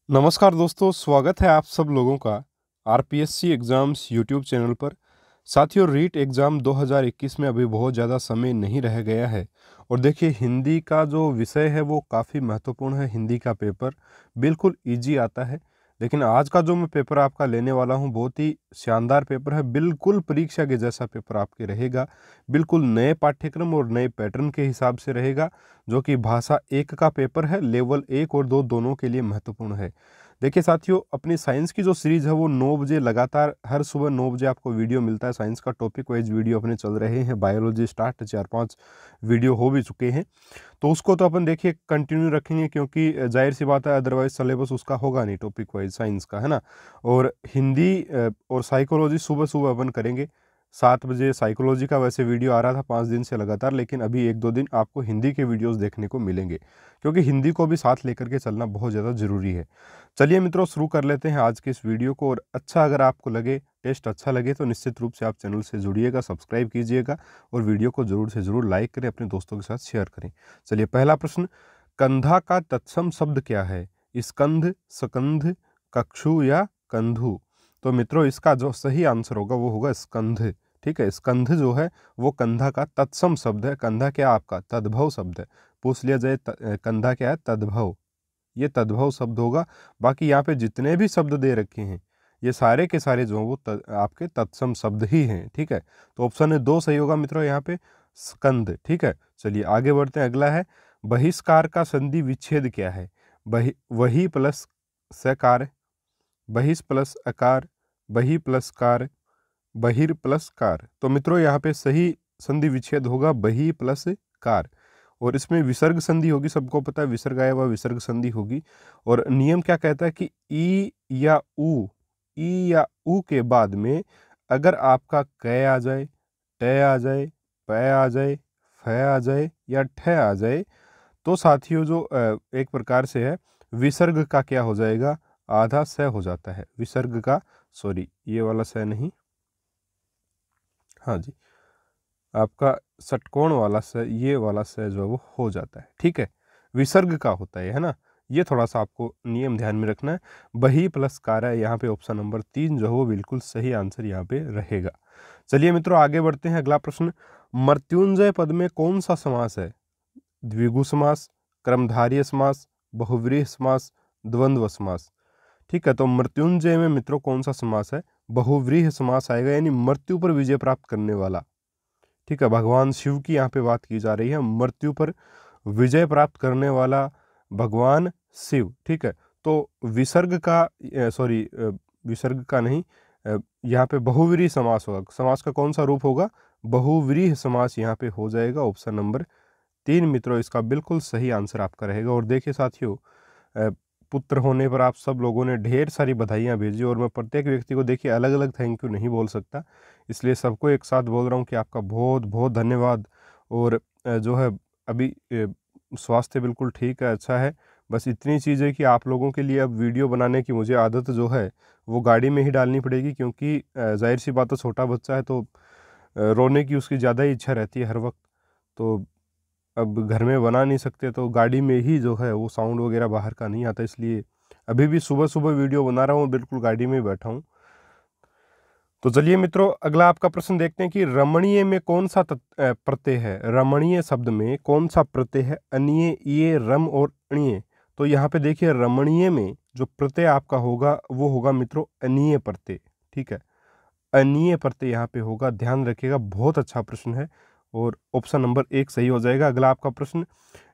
नमस्कार दोस्तों, स्वागत है आप सब लोगों का आरपीएससी एग्ज़ाम्स यूट्यूब चैनल पर। साथियों, रीट एग्ज़ाम 2021 में अभी बहुत ज़्यादा समय नहीं रह गया है और देखिए हिंदी का जो विषय है वो काफ़ी महत्वपूर्ण है। हिंदी का पेपर बिल्कुल इजी आता है, लेकिन आज का जो मैं पेपर आपका लेने वाला हूँ बहुत ही शानदार पेपर है। बिल्कुल परीक्षा के जैसा पेपर आपके रहेगा, बिल्कुल नए पाठ्यक्रम और नए पैटर्न के हिसाब से रहेगा, जो कि भाषा 1 का पेपर है। लेवल 1 और 2 दोनों के लिए महत्वपूर्ण है। देखिए साथियों, अपनी साइंस की जो सीरीज़ है वो 9 बजे लगातार हर सुबह 9 बजे आपको वीडियो मिलता है। साइंस का टॉपिक वाइज वीडियो अपने चल रहे हैं। बायोलॉजी स्टार्ट 4-5 वीडियो हो भी चुके हैं, तो उसको तो अपन देखिए कंटिन्यू रखेंगे, क्योंकि जाहिर सी बात है अदरवाइज सिलेबस उसका होगा नहीं टॉपिक वाइज साइंस का, है ना। और हिंदी और साइकोलॉजी सुबह सुबह अपन करेंगे 7 बजे। साइकोलॉजी का वैसे वीडियो आ रहा था 5 दिन से लगातार, लेकिन अभी 1-2 दिन आपको हिंदी के वीडियोस देखने को मिलेंगे, क्योंकि हिंदी को भी साथ लेकर के चलना बहुत ज़्यादा ज़रूरी है। चलिए मित्रों, शुरू कर लेते हैं आज के इस वीडियो को। और अच्छा अगर आपको लगे, टेस्ट अच्छा लगे, तो निश्चित रूप से आप चैनल से जुड़िएगा, सब्सक्राइब कीजिएगा और वीडियो को ज़रूर से ज़रूर लाइक करें, अपने दोस्तों के साथ शेयर करें। चलिए, पहला प्रश्न, कंधा का तत्सम शब्द क्या है? स्कंध, सकंध, कक्षु या कंधु? तो मित्रों, इसका जो सही आंसर होगा वो होगा स्कंध। ठीक है, स्कंध जो है वो कंधा का तत्सम शब्द है। कंधा क्या आपका तद्भव शब्द है। पूछ लिया जाए कंधा क्या है? तद्भव। ये तद्भव शब्द होगा। बाकी यहाँ पे जितने भी शब्द दे रखे हैं ये सारे के सारे जो हैं वो आपके तत्सम शब्द ही हैं। ठीक है, तो ऑप्शन है 2 सही होगा मित्रों यहाँ पे, स्कंद। ठीक है, चलिए आगे बढ़ते हैं। अगला है, बहिष्कार का संधि विच्छेद क्या है? वही प्लस सकार, बहिष प्लस अकार, बही प्लस कार, बहिर प्लस कार। तो मित्रों यहाँ पे सही संधि विच्छेद होगा बही प्लस कार। और इसमें विसर्ग संधि होगी, सबको पता है विसर्ग आया हुआ विसर्ग संधि होगी। और नियम क्या कहता है कि ई या ऊ के बाद में अगर आपका क आ जाए, ट आ जाए, प आ जाए, फ आ जाए या ठ आ जाए, तो साथियों जो एक प्रकार से है विसर्ग का क्या हो जाएगा? आधा स हो जाता है विसर्ग का। सॉरी, ये वाला स नहीं, हाँ जी, आपका षटकोण वाला स, ये वाला स जो है वो हो जाता है। ठीक है, विसर्ग का होता है ना। ये थोड़ा सा आपको नियम ध्यान में रखना है। बही प्लस कार है यहाँ पे, ऑप्शन नंबर 3 जो है वो बिल्कुल सही आंसर यहाँ पे रहेगा। चलिए मित्रों, आगे बढ़ते हैं। अगला प्रश्न, मृत्युंजय पद में कौन सा समास है? द्विगु समास, कर्मधारय समास, बहुव्रीहि समास, द्वंद्व समास? ठीक है, तो मृत्युंजय में मित्रों कौन सा समास है? बहुव्रीहि समास आएगा, यानी मृत्यु पर विजय प्राप्त करने वाला। ठीक है, भगवान शिव की यहाँ पे बात की जा रही है, मृत्यु पर विजय प्राप्त करने वाला भगवान शिव। ठीक है, तो विसर्ग का सॉरी, विसर्ग का नहीं, यहाँ पे बहुव्रीहि समास होगा। समास का कौन सा रूप होगा? बहुव्रीहि समास यहाँ पे हो जाएगा। ऑप्शन नंबर 3 मित्रों इसका बिल्कुल सही आंसर आपका रहेगा। और देखिए साथियों, पुत्र होने पर आप सब लोगों ने ढेर सारी बधाइयाँ भेजी, और मैं प्रत्येक व्यक्ति को देखिए अलग अलग थैंक यू नहीं बोल सकता, इसलिए सबको एक साथ बोल रहा हूँ कि आपका बहुत बहुत धन्यवाद। और जो है अभी स्वास्थ्य बिल्कुल ठीक है, अच्छा है। बस इतनी चीज़ है कि आप लोगों के लिए अब वीडियो बनाने की मुझे आदत जो है वो गाड़ी में ही डालनी पड़ेगी, क्योंकि जाहिर सी बात है छोटा बच्चा है तो रोने की उसकी ज़्यादा ही इच्छा रहती है हर वक्त। तो अब घर में बना नहीं सकते, तो गाड़ी में ही जो है वो साउंड वगैरह बाहर का नहीं आता, इसलिए अभी भी सुबह सुबह वीडियो बना रहा हूँ, बिल्कुल गाड़ी में ही बैठा हूँ। तो चलिए मित्रों, अगला आपका प्रश्न देखते हैं कि रमणीय में कौन सा प्रत्यय है? रमणीय शब्द में कौन सा प्रत्यय है? अनिय, ये, रम और अणीय। तो यहाँ पे देखिए रमणीय में जो प्रत्यय आपका होगा वो होगा मित्रों अनीय प्रत्यय। ठीक है, अनीय प्रत्यय यहाँ पे होगा, ध्यान रखिएगा। बहुत अच्छा प्रश्न है और ऑप्शन नंबर 1 सही हो जाएगा। अगला आपका प्रश्न,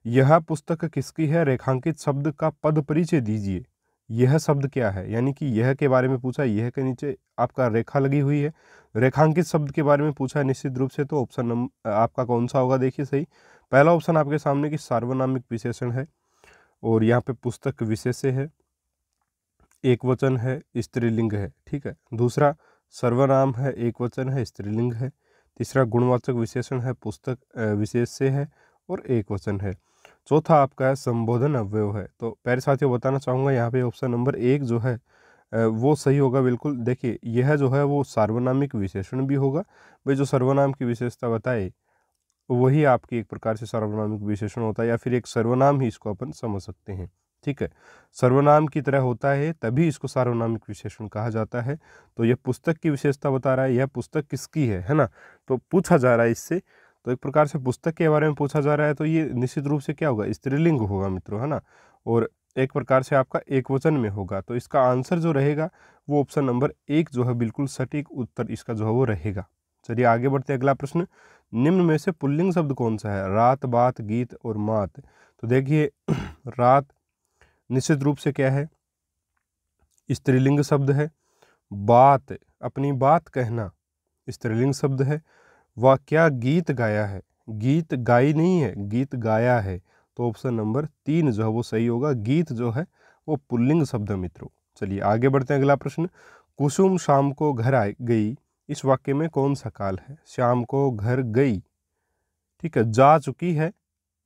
यह पुस्तक किसकी है? रेखांकित शब्द का पद परिचय दीजिए। यह शब्द क्या है? यानी कि यह के बारे में पूछा, यह के नीचे आपका रेखा लगी हुई है। रेखांकित शब्द के बारे में पूछा है निश्चित रूप से, तो ऑप्शन नंबर आपका कौन सा होगा? देखिए सही, पहला ऑप्शन आपके सामने कि सार्वनामिक विशेषण है, और यहाँ पे पुस्तक विशेष्य है, एक वचन है, स्त्रीलिंग है। ठीक है, दूसरा सर्वनाम है, एक वचन है, स्त्रीलिंग है। तीसरा गुणवाचक विशेषण है, पुस्तक विशेष्य है और एक वचन है। चौथा आपका है संबोधन अव्यय है। तो प्यारे साथियों, बताना चाहूँगा यहाँ पे ऑप्शन नंबर 1 जो है वो सही होगा बिल्कुल। देखिए यह जो है वो सार्वनामिक विशेषण भी होगा। भाई जो सर्वनाम की विशेषता बताए वही आपकी एक प्रकार से सार्वनामिक विशेषण होता है, या फिर एक सर्वनाम ही इसको अपन समझ सकते हैं। ठीक है, सर्वनाम की तरह होता है तभी इसको सार्वनामिक विशेषण कहा जाता है। तो यह पुस्तक की विशेषता बता रहा है, यह पुस्तक किसकी है ना, तो पूछा जा रहा है इससे। तो एक प्रकार से पुस्तक के बारे में पूछा जा रहा है, तो ये निश्चित रूप से क्या होगा, स्त्रीलिंग होगा मित्रों, है ना, और एक प्रकार से आपका एक वचन में होगा। तो इसका आंसर जो रहेगा वो ऑप्शन नंबर 1 जो है बिल्कुल सटीक उत्तर इसका जो है वो रहेगा। चलिए आगे बढ़ते हैं, अगला प्रश्न, निम्न में से पुल्लिंग शब्द कौन सा है, रात, बात, गीत और मात। तो देखिए रात निश्चित रूप से क्या है, स्त्रीलिंग शब्द है। बात, अपनी बात कहना, स्त्रीलिंग शब्द है। वह क्या गीत गाया है, गीत गाई नहीं है, गीत गाया है। तो ऑप्शन नंबर 3 जो है वो सही होगा, गीत जो है वो पुल्लिंग शब्द है मित्रों। चलिए आगे बढ़ते हैं, अगला प्रश्न, कुसुम शाम को घर आ गई, इस वाक्य में कौन सा काल है, शाम को घर गई, ठीक है, जा चुकी है,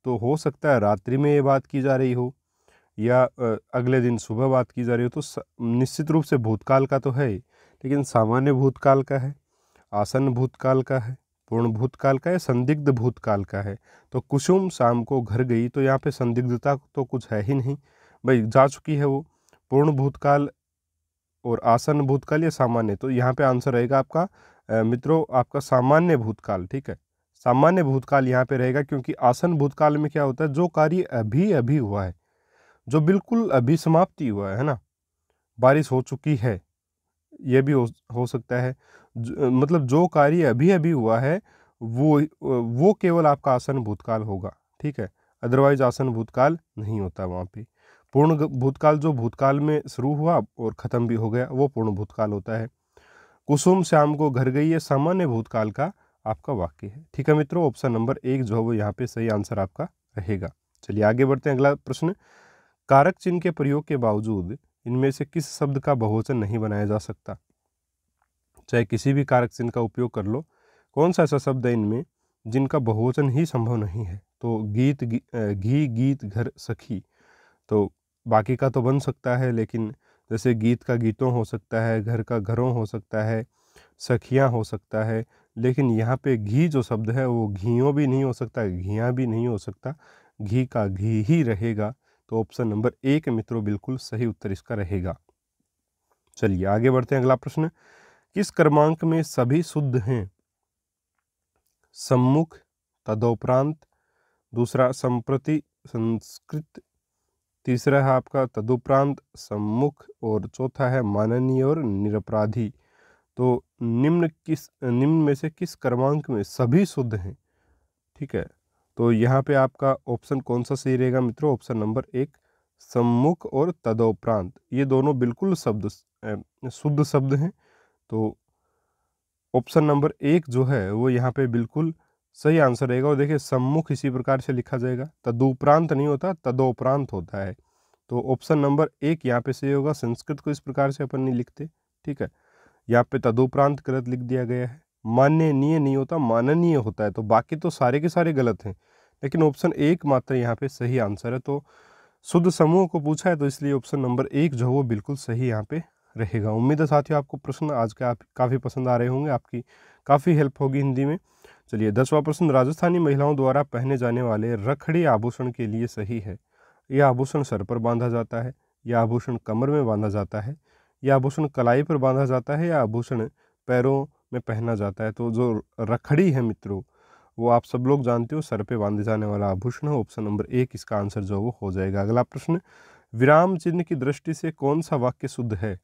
तो हो सकता है रात्रि में ये बात की जा रही हो, या अगले दिन सुबह बात की जा रही हो। तो निश्चित रूप से भूतकाल का तो है, लेकिन सामान्य भूतकाल का है, आसन्न भूतकाल का है, पूर्ण भूतकाल का है, संदिग्ध भूतकाल का है। तो कुसुम शाम को घर गई, तो यहाँ पे संदिग्धता तो कुछ है ही नहीं भाई, जा चुकी है वो। पूर्ण भूतकाल और आसन्न भूतकाल या सामान्य, तो यहाँ पे आंसर रहेगा आपका मित्रों आपका सामान्य भूतकाल, ठीक है, सामान्य भूतकाल यहाँ पे रहेगा, क्योंकि आसन्न भूतकाल में क्या होता है, जो कार्य अभी अभी हुआ है, जो बिल्कुल अभी समाप्ति हुआ है ना, बारिश हो चुकी है, ये भी हो सकता है, मतलब जो कार्य अभी अभी हुआ है वो केवल आपका आसन्न भूतकाल होगा, ठीक है, अदरवाइज आसन्न भूतकाल नहीं होता वहाँ पे। पूर्ण भूतकाल जो भूतकाल में शुरू हुआ और ख़त्म भी हो गया, वो पूर्ण भूतकाल होता है। कुसुम शाम को घर गई, ये सामान्य भूतकाल का आपका वाक्य है, ठीक है मित्रों, ऑप्शन नंबर 1 जो है वो यहाँ पे सही आंसर आपका रहेगा। चलिए आगे बढ़ते हैं, अगला प्रश्न, कारक चिन्ह के प्रयोग के बावजूद इनमें से किस शब्द का बहुवचन नहीं बनाया जा सकता। चाहे किसी भी कारक चिन्ह का उपयोग कर लो, कौन सा ऐसा शब्द है इनमें जिनका बहुवचन ही संभव नहीं है। तो गीत, घी, गीत, घर, सखी, तो बाकी का तो बन सकता है, लेकिन जैसे गीत का गीतों हो सकता है, घर का घरों हो सकता है, सखियाँ हो सकता है, लेकिन यहाँ पे घी जो शब्द है वो घियों भी नहीं हो सकता, घियाँ भी नहीं हो सकता, घी का घी ही रहेगा। तो ऑप्शन नंबर 1 मित्रों बिल्कुल सही उत्तर इसका रहेगा। चलिए आगे बढ़ते हैं, अगला प्रश्न, किस क्रमांक में सभी शुद्ध हैं, सम्मुख, तदोपरांत, दूसरा संप्रति, संस्कृत, तीसरा है आपका तदुपरांत, सम्मुख, और चौथा है माननीय और निरपराधी। तो निम्न में से किस क्रमांक में सभी शुद्ध हैं, ठीक है, तो यहाँ पे आपका ऑप्शन कौन सा सही रहेगा मित्रों, ऑप्शन नंबर 1 सम्मुख और तदोपरांत, ये दोनों बिल्कुल शुद्ध शब्द हैं। तो ऑप्शन नंबर 1 जो है वो यहाँ पे बिल्कुल सही आंसर रहेगा। और देखिए सम्मुख इसी प्रकार से लिखा जाएगा, तदुपरांत नहीं होता, तदोपरांत होता है। तो ऑप्शन नंबर 1 यहाँ पे सही होगा। संस्कृत को इस प्रकार से अपन नहीं लिखते, ठीक है, यहाँ पे तदुपरांत गलत लिख दिया गया है। माननीय नहीं होता, माननीय होता है। तो बाकी तो सारे के सारे गलत हैं, लेकिन ऑप्शन 1 मात्र यहाँ पे सही आंसर है। तो शुद्ध समूह को पूछा है, तो इसलिए ऑप्शन नंबर 1 जो है वो बिल्कुल सही यहाँ पे रहेगा। उम्मीद है साथियों आपको प्रश्न आज के आप काफ़ी पसंद आ रहे होंगे, आपकी काफ़ी हेल्प होगी हिंदी में। चलिए 10वां प्रश्न, राजस्थानी महिलाओं द्वारा पहने जाने वाले रखड़ी आभूषण के लिए सही है। यह आभूषण सर पर बांधा जाता है, यह आभूषण कमर में बांधा जाता है, यह आभूषण कलाई पर बांधा जाता है, या आभूषण पैरों में पहना जाता है। तो जो रखड़ी है मित्रों वो आप सब लोग जानते हो, सर पे बांधे जाने वाला आभूषण है। ऑप्शन नंबर 1 इसका आंसर जो वो हो जाएगा। अगला प्रश्न, विराम चिन्ह की दृष्टि से कौन सा वाक्य शुद्ध है।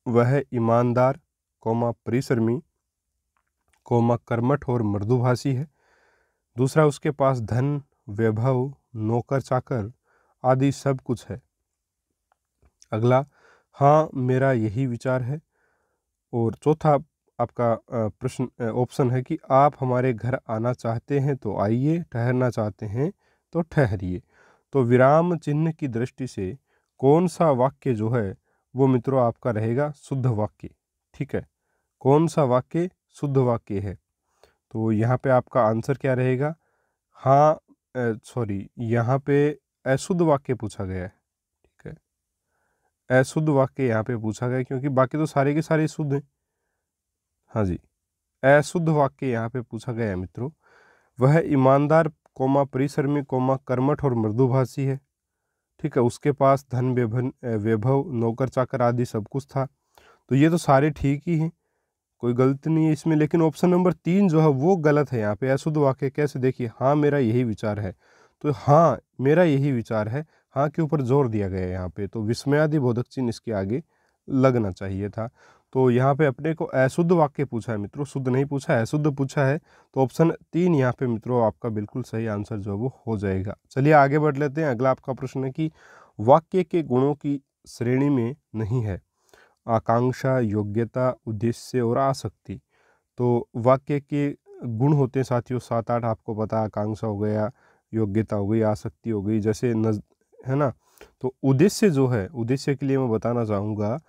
वह ईमानदार, परिश्रमी, कर्मठ और मृदुभाषी है। दूसरा, उसके पास धन, वैभव, नौकर चाकर आदि सब कुछ है। अगला, हाँ मेरा यही विचार है। और चौथा आपका प्रश्न ऑप्शन है कि आप हमारे घर आना चाहते हैं तो आइए, ठहरना चाहते हैं तो ठहरिए। तो विराम चिन्ह की दृष्टि से कौन सा वाक्य जो है वो मित्रों आपका रहेगा शुद्ध वाक्य, ठीक है, कौन सा वाक्य शुद्ध वाक्य है। तो यहाँ पे आपका आंसर क्या रहेगा, हाँ सॉरी यहाँ पे अशुद्ध वाक्य पूछा गया है, ठीक है, अशुद्ध वाक्य यहाँ पे पूछा गया है, क्योंकि बाकी तो सारे के सारे शुद्ध हैं। हाँ जी, अशुद्ध वाक्य यहाँ पे पूछा गया है मित्रों। वह ईमानदार, परिश्रमी, कर्मठ और मृदुभाषी है। ठीक है, उसके पास धन वैभव नौकर चाकर आदि सब कुछ था। तो ये तो सारे ठीक ही हैं, कोई गलती नहीं है इसमें। लेकिन ऑप्शन नंबर 3 जो है वो गलत है यहाँ पे। अशुद्ध वाक्य कैसे, देखिए, हाँ मेरा यही विचार है, तो हाँ मेरा यही विचार है, हाँ के ऊपर जोर दिया गया है यहाँ पे, तो विस्मयादि बोधक चिन्ह इसके आगे लगना चाहिए था। तो यहाँ पे अपने को अशुद्ध वाक्य पूछा है मित्रों, शुद्ध नहीं पूछा है, अशुद्ध पूछा है। तो ऑप्शन 3 यहाँ पे मित्रों आपका बिल्कुल सही आंसर जो है वो हो जाएगा। चलिए आगे बढ़ लेते हैं। अगला आपका प्रश्न है कि वाक्य के गुणों की श्रेणी में नहीं है आकांक्षा, योग्यता, उद्देश्य और आसक्ति। तो वाक्य के गुण होते हैं साथियों 7-8, आपको पता है, आकांक्षा हो गया, योग्यता हो गई, आसक्ति हो गई, जैसे है ना। तो उद्देश्य जो है, उद्देश्य के लिए मैं बताना चाहूँगा,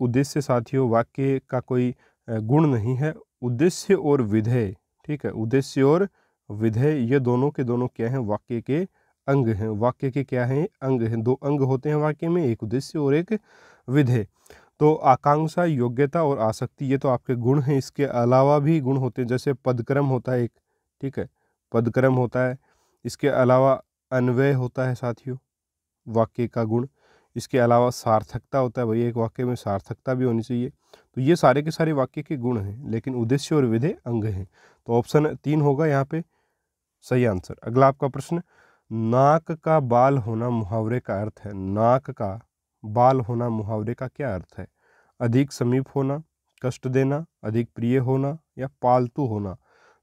उद्देश्य साथियों वाक्य का कोई गुण नहीं है। उद्देश्य और विधेय, ठीक है, उद्देश्य और विधेय ये दोनों के दोनों क्या हैं, वाक्य के अंग हैं। वाक्य के क्या हैं, अंग हैं। 2 अंग होते हैं वाक्य में, एक उद्देश्य और एक विधेय। तो आकांक्षा, योग्यता और आसक्ति ये तो आपके गुण हैं। इसके अलावा भी गुण होते हैं, जैसे पदक्रम होता है एक, ठीक है, पदक्रम होता है। इसके अलावा अन्वय होता है साथियों, वाक्य का गुण। इसके अलावा सार्थकता होता है, भाई एक वाक्य में सार्थकता भी होनी चाहिए। तो ये सारे के सारे वाक्य के गुण हैं, लेकिन उद्देश्य और विधेय अंग हैं। तो ऑप्शन 3 होगा यहाँ पे सही आंसर। अगला आपका प्रश्न, नाक का बाल होना मुहावरे का अर्थ है। नाक का बाल होना मुहावरे का क्या अर्थ है? अधिक समीप होना, कष्ट देना, अधिक प्रिय होना या पालतू होना।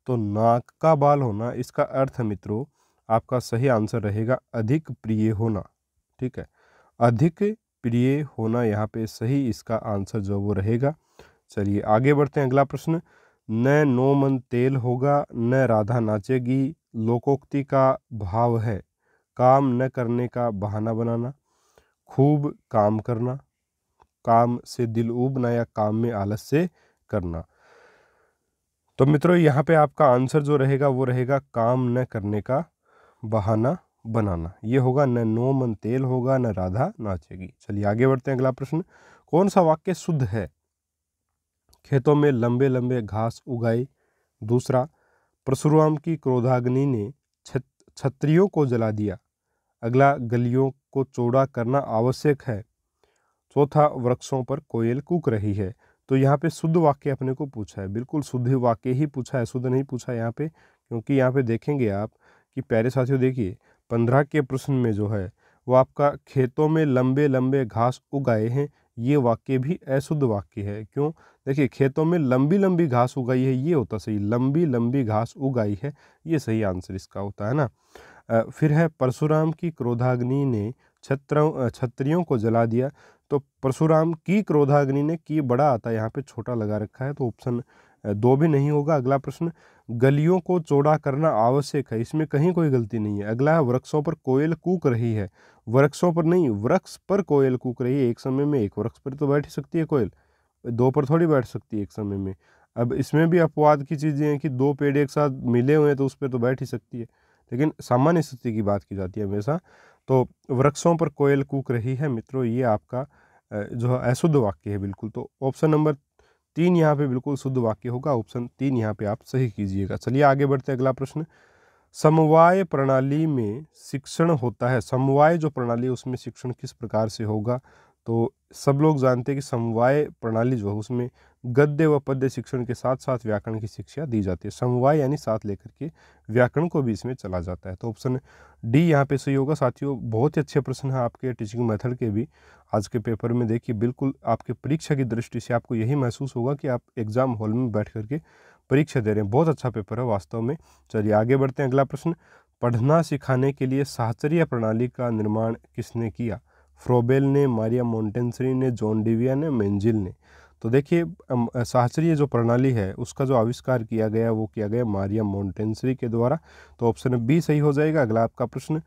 तो नाक का बाल होना, इसका अर्थ है मित्रों आपका सही आंसर रहेगा अधिक प्रिय होना, ठीक है, अधिक प्रिय होना यहाँ पे सही इसका आंसर जो वो रहेगा। चलिए आगे बढ़ते हैं। अगला प्रश्न, न नो मन तेल होगा न राधा नाचेगी लोकोक्ति का भाव है काम न करने का बहाना बनाना, खूब काम करना, काम से दिल ऊबना या काम में आलस से करना। तो मित्रों यहाँ पे आपका आंसर जो रहेगा वो रहेगा काम न करने का बहाना बनाना। ये होगा, न नो मन तेल होगा न राधा नाचेगी। चलिए आगे बढ़ते हैं। अगला प्रश्न, कौन सा वाक्य शुद्ध है? खेतों में लंबे लंबे घास उगाए। दूसरा, परशुराम की क्रोधाग्नि ने क्षत्रियों को जला दिया। अगला, गलियों को चौड़ा करना आवश्यक है। चौथा, वृक्षों पर कोयल कूक रही है। तो यहाँ पे शुद्ध वाक्य अपने को पूछा है, बिल्कुल शुद्ध वाक्य ही पूछा है, शुद्ध नहीं पूछा है यहाँ पे। क्योंकि यहाँ पे देखेंगे आप कि प्यारे साथियों देखिए 15 के प्रश्न में जो है वो आपका खेतों में लंबे लंबे घास उगाए हैं, ये वाक्य भी अशुद्ध वाक्य है। क्यों? देखिए खेतों में लंबी लंबी घास उगाई है, ये होता सही, लंबी लंबी घास उगाई है, ये सही आंसर इसका होता है ना। फिर है, परशुराम की क्रोधाग्नि ने क्षत्रियों को जला दिया। तो परशुराम की क्रोधाग्नि ने, की बड़ा आता है यहाँ पे, छोटा लगा रखा है, तो ऑप्शन 2 भी नहीं होगा। अगला प्रश्न, गलियों को चौड़ा करना आवश्यक है, इसमें कहीं कोई गलती नहीं है। अगला है, वृक्षों पर कोयल कूक रही है। वृक्षों पर नहीं, वृक्ष पर कोयल कूक रही है। एक समय में एक वृक्ष पर तो बैठ ही सकती है कोयल, 2 पर थोड़ी बैठ सकती है एक समय में। अब इसमें भी अपवाद की चीज़ें हैं कि 2 पेड़ एक साथ मिले हुए हैं तो उस पर तो बैठ ही सकती है, लेकिन सामान्य स्थिति की बात की जाती है हमेशा। तो वृक्षों पर कोयल कूक रही है मित्रों, ये आपका जो है अशुद्ध वाक्य है बिल्कुल। तो ऑप्शन नंबर 3 यहाँ पे बिल्कुल शुद्ध वाक्य होगा। ऑप्शन 3 यहाँ पे आप सही कीजिएगा। चलिए आगे बढ़ते हैं। अगला प्रश्न, समवाय प्रणाली में शिक्षण होता है। समवाय जो प्रणाली है उसमें शिक्षण किस प्रकार से होगा? तो सब लोग जानते हैं कि समवाय प्रणाली जो है उसमें गद्य व पद्य शिक्षण के साथ साथ व्याकरण की शिक्षा दी जाती है। समवाय यानी साथ लेकर के व्याकरण को भी इसमें चला जाता है। तो ऑप्शन डी यहाँ पे सही होगा साथियों। बहुत ही अच्छे प्रश्न है आपके टीचिंग मेथड के भी आज के पेपर में। देखिए बिल्कुल आपके परीक्षा की दृष्टि से आपको यही महसूस होगा कि आप एग्जाम हॉल में बैठ करके परीक्षा दे रहे हैं। बहुत अच्छा पेपर है वास्तव में। चलिए आगे बढ़ते हैं। अगला प्रश्न, पढ़ना सिखाने के लिए साहचर्य प्रणाली का निर्माण किसने किया? फ्रोबेल ने, मारिया मोंटेसरी ने, जॉन डिविया ने, मेंजिल ने। तो देखिए साहचर्य जो प्रणाली है उसका जो आविष्कार किया गया वो किया गया मारिया मोंटेसरी के द्वारा। तो ऑप्शन बी सही हो जाएगा। अगला आपका प्रश्न,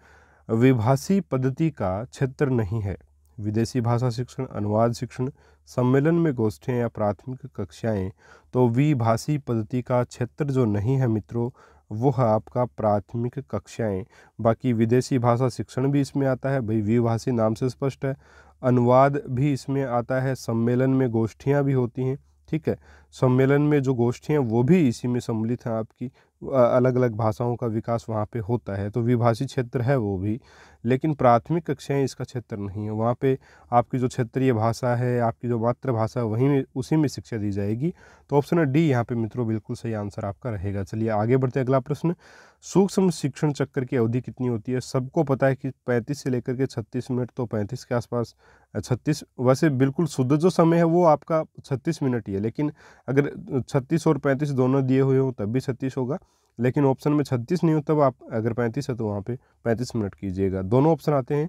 विभाषी पद्धति का क्षेत्र नहीं है। विदेशी भाषा शिक्षण, अनुवाद शिक्षण, सम्मेलन में गोष्ठियाँ या प्राथमिक कक्षाएं। तो विभाषी पद्धति का क्षेत्र जो नहीं है मित्रों वो है आपका प्राथमिक कक्षाएं। बाकी विदेशी भाषा शिक्षण भी इसमें आता है, भाई विभाषी नाम से स्पष्ट है। अनुवाद भी इसमें आता है, सम्मेलन में गोष्ठियाँ भी होती हैं, ठीक है, सम्मेलन में जो गोष्ठियाँ वो भी इसी में सम्मिलित हैं आपकी। अलग अलग भाषाओं का विकास वहाँ पे होता है, तो विभाषी क्षेत्र है वो भी, लेकिन प्राथमिक कक्षाएं इसका क्षेत्र नहीं है। वहाँ पे आपकी जो क्षेत्रीय भाषा है, आपकी जो मातृभाषा है, वहीं में उसी में शिक्षा दी जाएगी। तो ऑप्शन है डी यहाँ पे मित्रों बिल्कुल सही आंसर आपका रहेगा। चलिए आगे बढ़ते हैं, अगला प्रश्न, सूक्ष्म शिक्षण चक्र की अवधि कितनी होती है? सबको पता है कि 35 से लेकर के 36 मिनट, तो 35 के आसपास 36, वैसे बिल्कुल शुद्ध जो समय है वो आपका 36 मिनट ही है, लेकिन अगर 36 और 35 दोनों दिए हुए हो तब भी 36 होगा, लेकिन ऑप्शन में 36 नहीं हो तब आप अगर 35 है तो वहाँ पे 35 मिनट कीजिएगा। दोनों ऑप्शन आते हैं,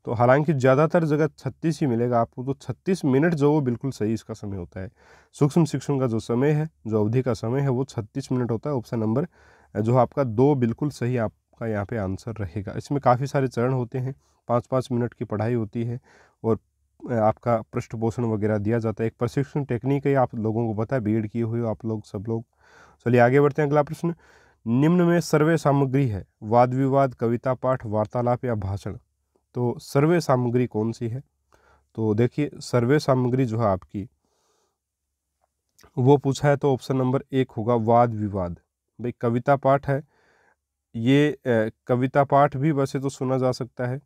तो हालांकि ज़्यादातर जगह 36 ही मिलेगा आपको, तो 36 मिनट जो वो बिल्कुल सही इसका समय होता है। सूक्ष्म शिक्षण का जो समय है, जो अवधि का समय है वो 36 मिनट होता है। ऑप्शन नंबर जो आपका 2 बिल्कुल सही आपका यहाँ पे आंसर रहेगा। इसमें काफ़ी सारे चरण होते हैं, 5-5 मिनट की पढ़ाई होती है और आपका पृष्ठ पोषण वगैरह दिया जाता है। एक प्रशिक्षण टेक्निक है, आप लोगों को पता है, बीएड किए हुए हो आप लोग सब लोग। चलिए आगे बढ़ते हैं, अगला प्रश्न, निम्न में सर्वे सामग्री है? वाद विवाद, कविता पाठ, वार्तालाप या भाषण? तो सर्वे सामग्री कौन सी है? तो देखिए सर्वे सामग्री जो है आपकी वो पूछा है तो ऑप्शन नंबर 1 होगा वाद विवाद। भाई कविता पाठ है, ये कविता पाठ भी वैसे तो सुना जा सकता है।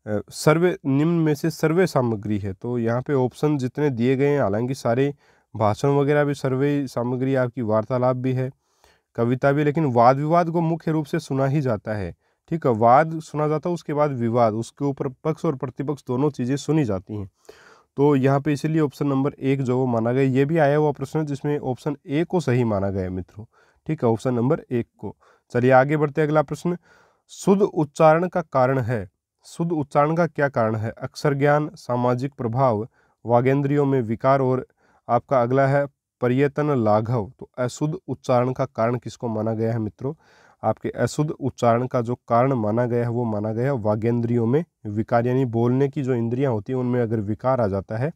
सर्वे निम्न में से सर्वे सामग्री है, तो यहाँ पे ऑप्शन जितने दिए गए हैं, हालांकि सारे भाषण वगैरह भी सर्वे सामग्री, आपकी वार्तालाप भी है, कविता भी, लेकिन वाद विवाद को मुख्य रूप से सुना ही जाता है। ठीक है, वाद सुना जाता है, उसके बाद विवाद, उसके ऊपर पक्ष और प्रतिपक्ष दोनों चीज़ें सुनी जाती हैं। तो यहाँ पे इसीलिए ऑप्शन नंबर 1 जो वो माना गया। ये भी आया हुआ प्रश्न जिसमें ऑप्शन ए को सही माना गया है मित्रों। ठीक है, ऑप्शन नंबर 1 को। चलिए आगे बढ़ते हैं, अगला प्रश्न, शुद्ध उच्चारण का कारण है? शुद्ध उच्चारण का क्या कारण है? अक्षर ज्ञान, सामाजिक प्रभाव, वागेंद्रियों में विकार, और आपका अगला है पर्यतन लाघव। तो अशुद्ध उच्चारण का कारण किसको माना गया है मित्रों? आपके अशुद्ध उच्चारण का जो कारण माना गया है वो माना गया है वागेंद्रियों में विकार, यानी बोलने की जो इंद्रियां होती हैं उनमें अगर विकार आ जाता है,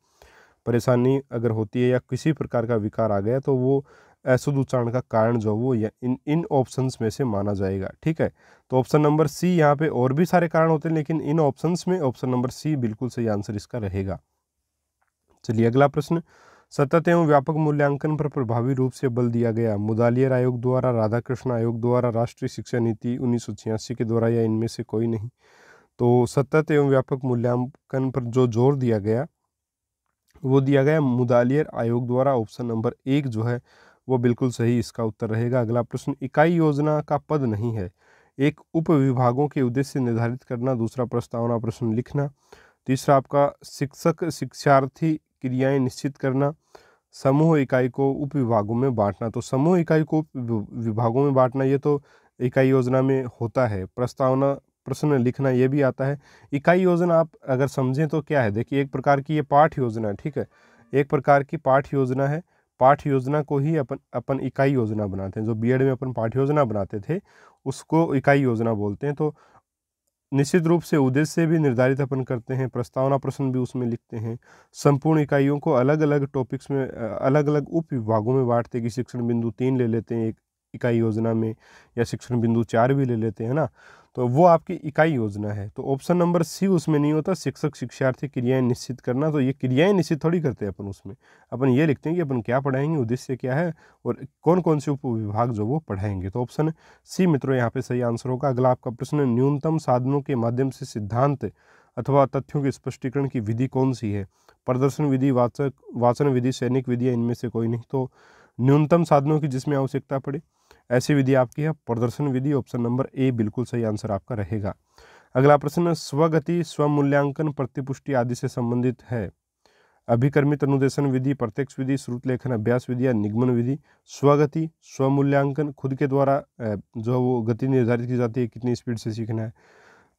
परेशानी अगर होती है या किसी प्रकार का विकार आ गया, तो वो अशुद्ध उच्चारण का कारण जो वो इन ऑप्शंस में से माना जाएगा। ठीक है, तो ऑप्शन नंबर सी, यहाँ पे और भी सारे कारण होते हैं लेकिन इन ऑप्शंस में ऑप्शन नंबर सी बिल्कुल सही आंसर इसका रहेगा। चलिए अगला प्रश्न, सतत एवं व्यापक मूल्यांकन पर प्रभावी रूप से बल दिया गया? मुदालियर आयोग द्वारा, राधाकृष्ण आयोग द्वारा, राष्ट्रीय शिक्षा नीति 1986 के द्वारा, या इनमें से कोई नहीं? तो सतत एवं व्यापक मूल्यांकन पर जो जोर दिया गया वो दिया गया मुदालियर आयोग द्वारा। ऑप्शन नंबर 1 जो है वो बिल्कुल सही इसका उत्तर रहेगा। अगला प्रश्न, इकाई योजना का पद नहीं है? एक उप विभागों के उद्देश्य निर्धारित करना, दूसरा प्रस्तावना प्रश्न लिखना, तीसरा आपका शिक्षक शिक्षार्थी क्रियाएं निश्चित करना, समूह इकाई को उप विभागों में बांटना। तो समूह इकाई को उप विभागों में बांटना ये तो इकाई योजना में होता है। प्रस्तावना प्रश्न लिखना ये भी आता है। इकाई योजना आप अगर समझें तो क्या है, देखिए एक प्रकार की ये पाठ योजना है। ठीक है, एक प्रकार की पाठ योजना है। पाठ योजना को ही अपन इकाई योजना बनाते हैं। जो बीएड में अपन पाठ योजना बनाते थे उसको इकाई योजना बोलते हैं। तो निश्चित रूप से उद्देश्य भी निर्धारित अपन करते हैं, प्रस्तावना प्रश्न भी उसमें लिखते हैं, संपूर्ण इकाइयों को अलग अलग टॉपिक्स में अलग अलग उप विभागों में बांटते हैं कि शिक्षण बिंदु 3 ले लेते हैं एक इकाई योजना में, या शिक्षण बिंदु 4 भी ले लेते हैं ना, तो वो आपकी इकाई योजना है। तो ऑप्शन नंबर सी उसमें नहीं होता, शिक्षक शिक्षार्थी क्रियाएं निश्चित करना। तो ये क्रियाएं निश्चित थोड़ी करते हैं अपन, उसमें अपन ये लिखते हैं कि अपन क्या पढ़ाएंगे, उद्देश्य क्या है और कौन कौन से उप विभाग जो वो पढ़ाएंगे। तो ऑप्शन सी मित्रों यहाँ पे सही आंसर होगा। अगला आपका प्रश्न, न्यूनतम साधनों के माध्यम से सिद्धांत अथवा तथ्यों के स्पष्टीकरण की विधि कौन सी है? प्रदर्शन विधि, वाचन विधि, सैनिक विधि, या इनमें से कोई नहीं? तो न्यूनतम साधनों की जिसमें आवश्यकता पड़े ऐसी विधि आपकी है प्रदर्शन विधि। ऑप्शन नंबर ए बिल्कुल सही आंसर आपका रहेगा। अगला प्रश्न, स्वगति, स्वमूल्यांकन, प्रतिपुष्टि आदि से संबंधित है? अभिकर्मित अनुदेशन विधि, प्रत्यक्ष विधि, श्रुत लेखन अभ्यास विधि, या निगमन विधि? स्वगति, स्वमूल्यांकन, खुद के द्वारा जो वो गति निर्धारित की जाती है, कितनी स्पीड से सीखना है,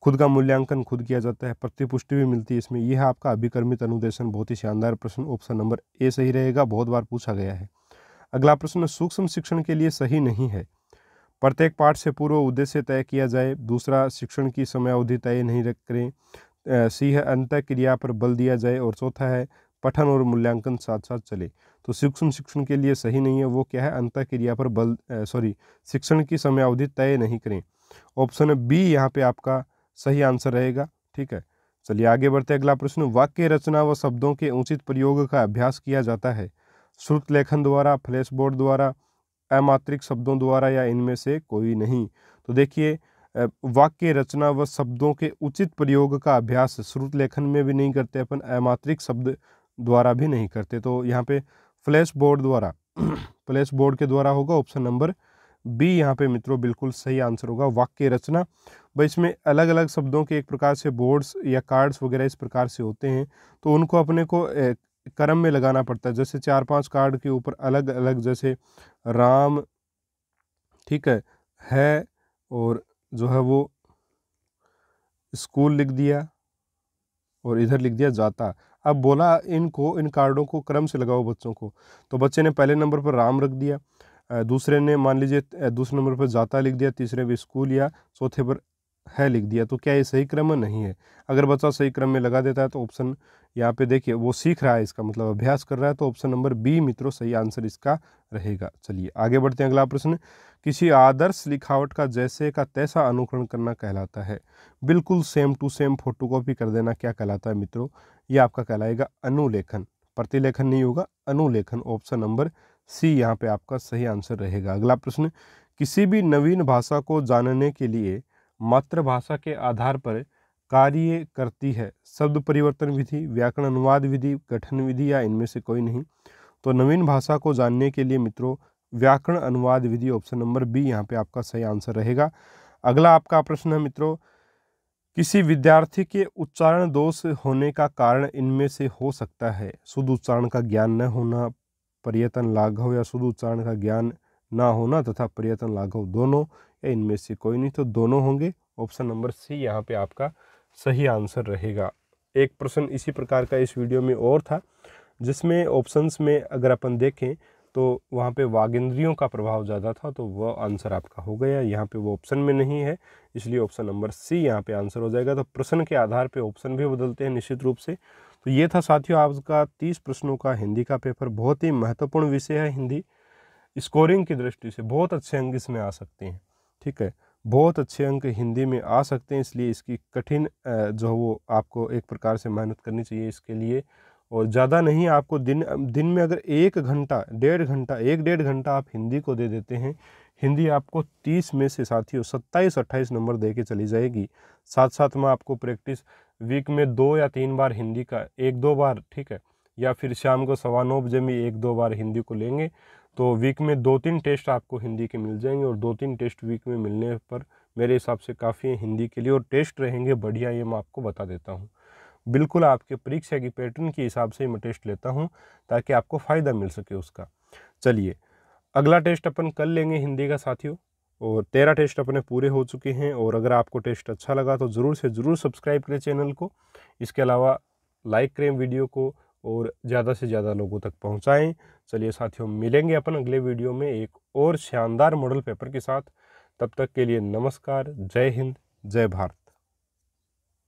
खुद का मूल्यांकन खुद किया जाता है, प्रतिपुष्टि भी मिलती है इसमें। यह है आपका अभिकर्मित अनुदेशन। बहुत ही शानदार प्रश्न, ऑप्शन नंबर ए सही रहेगा, बहुत बार पूछा गया है। अगला प्रश्न, सूक्ष्म शिक्षण के लिए सही नहीं है? प्रत्येक पाठ से पूर्व उद्देश्य तय किया जाए, दूसरा शिक्षण की समयावधि तय नहीं करें, सी है अंतः क्रिया पर बल दिया जाए, और चौथा है पठन और मूल्यांकन साथ साथ चले। तो सूक्ष्म शिक्षण के लिए सही नहीं है वो क्या है? अंतः क्रिया पर बल शिक्षण की समयावधि तय नहीं करें। ऑप्शन बी यहाँ पे आपका सही आंसर रहेगा। ठीक है, चलिए आगे बढ़ते अगला प्रश्न, वाक्य रचना व शब्दों के उचित प्रयोग का अभ्यास किया जाता है? श्रुत लेखन द्वारा, फ्लैश बोर्ड द्वारा, अमात्रिक शब्दों द्वारा या इनमें से कोई नहीं। तो देखिए वाक्य रचना व शब्दों के उचित प्रयोग का अभ्यास श्रुत लेखन में भी नहीं करते अपन, अमात्रिक शब्द द्वारा भी नहीं करते। तो यहाँ पे फ्लैश बोर्ड द्वारा फ्लैश बोर्ड के द्वारा होगा ऑप्शन नंबर बी यहाँ पे मित्रों बिल्कुल सही आंसर होगा। वाक्य रचना भाई इसमें अलग अलग शब्दों के एक प्रकार से बोर्ड्स या कार्ड्स वगैरह इस प्रकार से होते हैं, तो उनको अपने को क्रम में लगाना पड़ता है। जैसे 4-5 कार्ड के ऊपर अलग अलग, जैसे राम, ठीक है और जो है वो स्कूल लिख दिया और इधर लिख दिया जाता। अब बोला इनको, इन कार्डों को क्रम से लगाओ बच्चों को, तो बच्चे ने पहले नंबर पर राम रख दिया, दूसरे ने मान लीजिए दूसरे नंबर पर जाता लिख दिया, तीसरे पे स्कूल या चौथे पर है लिख दिया। तो क्या ये सही क्रम नहीं है? अगर बच्चा सही क्रम में लगा देता है तो ऑप्शन यहाँ पे देखिए वो सीख रहा है, इसका मतलब अभ्यास कर रहा है, तो ऑप्शन नंबर बी मित्रों सही आंसर इसका रहेगा। चलिए आगे बढ़ते हैं। अगला प्रश्न, किसी आदर्श लिखावट का जैसे का तैसा अनुकरण करना कहलाता है। बिल्कुल सेम टू सेम फोटोकॉपी कर देना क्या कहलाता है मित्रों? ये आपका कहलाएगा अनुलेखन। प्रतिलेखन नहीं होगा, अनुलेखन। ऑप्शन नंबर सी यहाँ पे आपका सही आंसर रहेगा। अगला प्रश्न, किसी भी नवीन भाषा को जानने के लिए मातृभाषा के आधार पर कार्य करती है शब्द परिवर्तन विधि, व्याकरण अनुवाद विधि, गठन विधि या इनमें से कोई नहीं। तो नवीन भाषा को जानने के लिए मित्रों व्याकरण अनुवाद विधि, ऑप्शन नंबर बी यहाँ पे आपका सही आंसर रहेगा। अगला आपका प्रश्न है मित्रों, किसी विद्यार्थी के उच्चारण दोष होने का कारण इनमें से हो सकता है। शुद्ध उच्चारण का ज्ञान न होना, पर्यटन लाघव या शुद्ध उच्चारण का ज्ञान ना होना तथा पर्यटन लाघव दोनों, या इनमें से कोई नहीं। तो दोनों होंगे। ऑप्शन नंबर सी यहाँ पे आपका सही आंसर रहेगा। एक प्रश्न इसी प्रकार का इस वीडियो में और था, जिसमें ऑप्शंस में अगर अपन देखें तो वहाँ पे वागेंद्रियों का प्रभाव ज़्यादा था, तो वह आंसर आपका हो गया। यहाँ पे वो ऑप्शन में नहीं है, इसलिए ऑप्शन नंबर सी यहाँ पे आंसर हो जाएगा। तो प्रश्न के आधार पे ऑप्शन भी बदलते हैं निश्चित रूप से। तो ये था साथियों आपका 30 प्रश्नों का हिंदी का पेपर। बहुत ही महत्वपूर्ण विषय है हिंदी, स्कोरिंग की दृष्टि से बहुत अच्छे अंक इसमें आ सकते हैं, ठीक है, बहुत अच्छे अंक हिंदी में आ सकते हैं। इसलिए इसकी कठिन जो वो आपको एक प्रकार से मेहनत करनी चाहिए इसके लिए, और ज़्यादा नहीं, आपको दिन में अगर 1 घंटा 1.5 घंटा आप हिंदी को दे देते हैं, हिंदी आपको 30 में से साथियों 27-28 नंबर दे के चली जाएगी। साथ साथ में आपको प्रैक्टिस वीक में 2 या 3 बार हिंदी का, 1-2 बार, ठीक है, या फिर शाम को 9:15 बजे में 1-2 बार हिंदी को लेंगे, तो वीक में 2-3 टेस्ट आपको हिंदी के मिल जाएंगे। और 2-3 टेस्ट वीक में मिलने पर मेरे हिसाब से काफ़ी है हिंदी के लिए, और टेस्ट रहेंगे बढ़िया, ये मैं आपको बता देता हूँ। बिल्कुल आपके परीक्षा की पैटर्न के हिसाब से मैं टेस्ट लेता हूँ, ताकि आपको फ़ायदा मिल सके उसका। चलिए अगला टेस्ट अपन कल लेंगे हिंदी का साथियों, और 13 टेस्ट अपने पूरे हो चुके हैं। और अगर आपको टेस्ट अच्छा लगा तो ज़रूर से ज़रूर सब्सक्राइब करें चैनल को। इसके अलावा लाइक करें वीडियो को और ज़्यादा से ज़्यादा लोगों तक पहुँचाएँ। चलिए साथियों, मिलेंगे अपन अगले वीडियो में एक और शानदार मॉडल पेपर के साथ। तब तक के लिए नमस्कार, जय हिंद, जय भारत।